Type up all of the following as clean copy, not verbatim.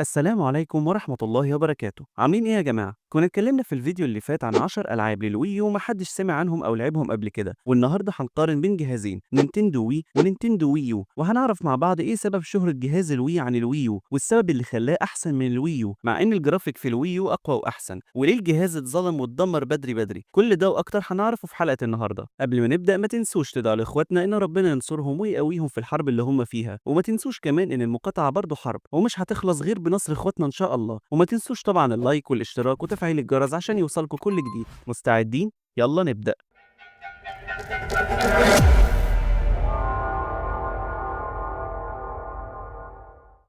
السلام عليكم ورحمة الله وبركاته. عاملين ايه يا جماعة؟ كنا اتكلمنا في الفيديو اللي فات عن 10 ألعاب للوي ومحدش سمع عنهم أو لعبهم قبل كده، والنهاردة هنقارن بين جهازين نينتندو وي ونينتندو وي يو، وهنعرف مع بعض ايه سبب شهرة جهاز الوي عن الوي يو، والسبب اللي خلاه أحسن من الوي يو مع إن الجرافيك في الوي يو أقوى وأحسن، وليه الجهاز اتظلم واتدمر بدري بدري. كل ده وأكتر هنعرفه في حلقة النهاردة. قبل ما نبدأ ما تنسوش تدعوا لإخواتنا إن ربنا ينصرهم ويقويهم في الحرب اللي هم فيها، وما تنسوش كمان إن المقاطعة برضه حرب ومش هتخلص غير بنصر إخواتنا إن شاء الله. وما تنسوش طبعا اللايك والاشتراك وتفعيل الجرس عشان يوصلكوا كل جديد. مستعدين؟ يلا نبدأ.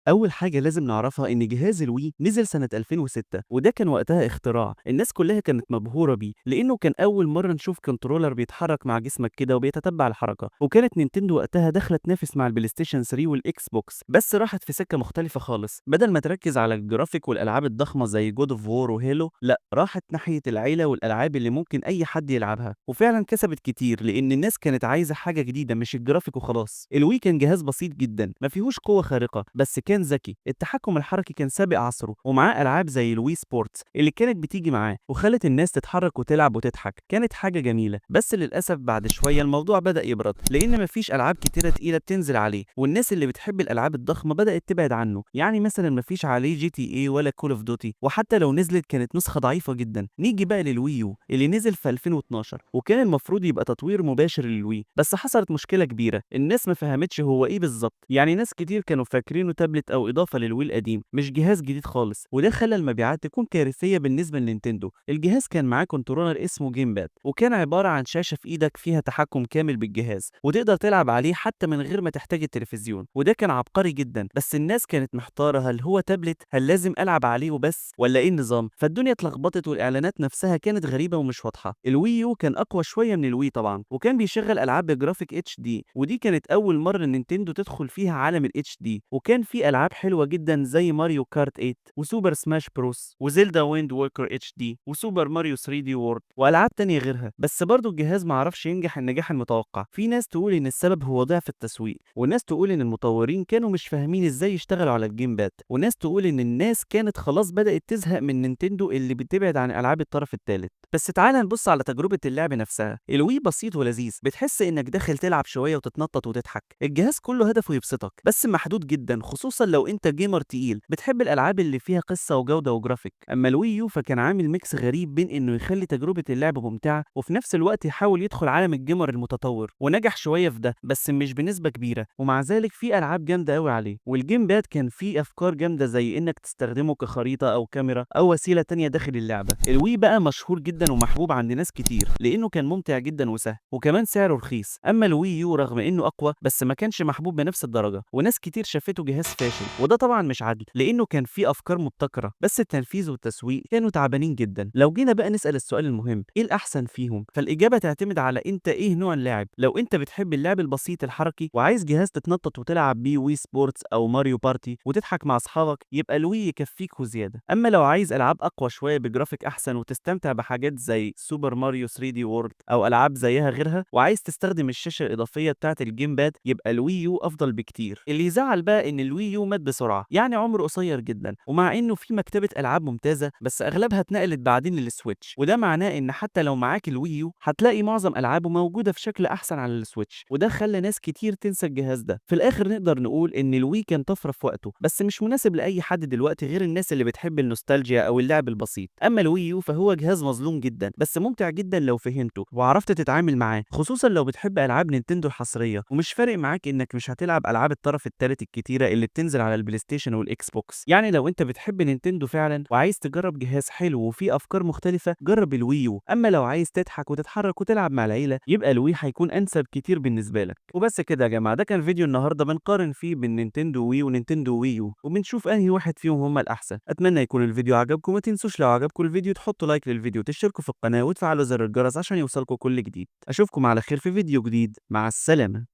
أول حاجة لازم نعرفها إن جهاز الوي نزل سنة 2006، وده كان وقتها اختراع الناس كلها كانت مبهورة بيه، لأنه كان أول مرة نشوف كنترولر بيتحرك مع جسمك كده وبيتتبع الحركة. وكانت نينتندو وقتها داخلة تنافس مع البلاي ستيشن 3 والإكس بوكس، بس راحت في سكة مختلفة خالص. بدل ما تركز على الجرافيك والألعاب الضخمة زي جود اوف وور وهيلو، لا راحت ناحية العيلة والألعاب اللي ممكن أي حد يلعبها، وفعلا كسبت كتير لأن الناس كانت عايزة حاجة جديدة مش الجرافيك وخلاص. الوي كان جهاز بسيط جدا ما فيهوش قوة خارقة، بس كان ذكي، التحكم الحركي كان سابق عصره، ومعاه ألعاب زي الوي سبورتس اللي كانت بتيجي معاه وخلت الناس تتحرك وتلعب وتضحك. كانت حاجة جميلة، بس للأسف بعد شوية الموضوع بدأ يبرد لأن مفيش ألعاب كتيرة تقيلة بتنزل عليه، والناس اللي بتحب الألعاب الضخمة بدأت تبعد عنه. يعني مثلا مفيش عليه جي تي اي ولا كول اوف دوتي، وحتى لو نزلت كانت نسخة ضعيفة جدا. نيجي بقى للويو اللي نزل في 2012، وكان المفروض يبقى تطوير مباشر للوي، بس حصلت مشكلة كبيرة، الناس ما فهمتش هو ايه بالظبط. يعني ناس كتير كانوا فاكرينه تابلت او اضافة للوي القديم مش جهاز جديد خالص، وده خلى المبيعات تكون كارثية بالنسبة لنينتندو. الجهاز كان معاه كنترولر اسمه جيم باد، وكان عبارة عن شاشة في ايدك فيها تحكم كامل بالجهاز، وتقدر تلعب عليه حتى من غير ما تحتاج التلفزيون، وده كان عبقري جدا. بس الناس كانت محتارة، هل هو تابلت؟ هل لازم العب عليه وبس ولا ايه النظام؟ فالدنيا اتلخبطت والاعلانات نفسها كانت غريبة ومش واضحة. الوي يو كان اقوى شوية من الوي طبعا، وكان بيشغل العاب بجرافيك اتش دي، ودي كانت اول مرة نينتندو تدخل فيها عالم الاتش دي، وكان في العاب حلوة جدا زي ماريو كارت 8 وسوبر سماش بروس وزيلدا ويند ووكر اتش دي وسوبر ماريو 3 دي وورد والعاب تانية غيرها. بس برضه الجهاز ما عرفش ينجح النجاح المتوقع. في ناس تقول ان السبب هو ضعف التسويق، وناس تقول ان المطورين كانوا مش فاهمين ازاي يشتغلوا على الجيم باد، وناس تقول ان الناس كانت خلاص بدأت تزهق من نينتندو اللي بتبعد عن العاب الطرف الثالث. بس تعال نبص على تجربة اللعب نفسها. الوي بسيط ولذيذ، بتحس انك داخل تلعب شوية وتتنطط وتضحك. الجهاز كله هدفه يبسطك بس محدود جدا، خصوصا لو انت جيمر تقيل بتحب الالعاب اللي فيها قصة وجودة وجرافيك. اما الوي يو فكان عامل ميكس غريب بين انه يخلي تجربة اللعب ممتعة وفي نفس الوقت يحاول يدخل عالم الجيمر المتطور، ونجح شوية في ده بس مش بنسبة كبيرة. ومع ذلك في العاب جامدة قوي عليه. والجيم باد كان فيه افكار جامدة زي انك تستخدمه كخريطة او كاميرا او وسيلة تانية داخل اللعبة. الوي بقى مشهور جدا ومحبوب عند ناس كتير لانه كان ممتع جدا وسهل، وكمان سعره رخيص. اما الوي يو رغم انه اقوى بس ما كانش محبوب بنفس الدرجة، وناس كتير شافته جهاز فاشل، وده طبعا مش عدل لانه كان فيه افكار مبتكرة بس التنفيذ والتسويق كانوا تعبانين جدا. لو جينا بقى نسأل السؤال المهم، ايه الاحسن فيهم؟ فالاجابة تعتمد على انت ايه نوع اللاعب. لو انت بتحب اللعب البسيط الحركي وعايز جهاز تتنطط وتلعب بيه وي سبورتس او ماريو بارتي وتضحك مع اصحابك، يبقى الوي يكفيك وزيادة. اما لو عايز العاب اقوى شوية بجرافيك احسن وتستمتع بحاجات زي سوبر ماريو 3 دي وورد او العاب زيها غيرها، وعايز تستخدم الشاشة الاضافية بتاعة الجيم باد، يبقى الوي يو افضل بكتير. اللي يزعل بقى ان الوي يو مات بسرعة، يعني عمره قصير جدا، ومع انه في مكتبة العاب ممتازة بس اغلبها اتنقلت بعدين للسويتش، وده معناه ان حتى لو معاك الوي يو هتلاقي معظم العابه موجودة في شكل احسن على السويتش، وده خلى ناس كتير تنسى الجهاز ده. في الاخر نقدر نقول ان الوي كان طفرة في وقته بس مش مناسب لاي حد دلوقتي غير الناس اللي بتحب النوستالجيا او اللعب البسيط. اما الوي يو فهو جهاز مظلوم جدا بس ممتع جدا لو فهمته وعرفت تتعامل معاه، خصوصا لو بتحب العاب نينتندو الحصرية ومش فارق معاك انك مش هتلعب العاب الطرف الثالث الكتيرة اللي بتنزل على البلاي ستيشن والاكس بوكس. يعني لو انت بتحب نينتندو فعلا وعايز تجرب جهاز حلو وفيه افكار مختلفة، جرب الوي يو. اما لو عايز تضحك وتتحرك وتلعب مع العيلة، يبقى الوي هيكون انسب كتير بالنسبة لك. وبس كده يا جماعة، ده كان فيديو النهارده بنقارن فيه بين نينتندو وي ونينتندو وي يو، وبنشوف انهي واحد فيهم هما الاحسن. اتمنى يكون الفيديو عجبكم، ما تنسوش لو عجبكم الفيديو تحطوا لايك للفيديو، تشتركوا في القناة وتفعلوا زر الجرس عشان يوصلكم كل جديد. اشوفكم على خير في فيديو جديد، مع السلامة.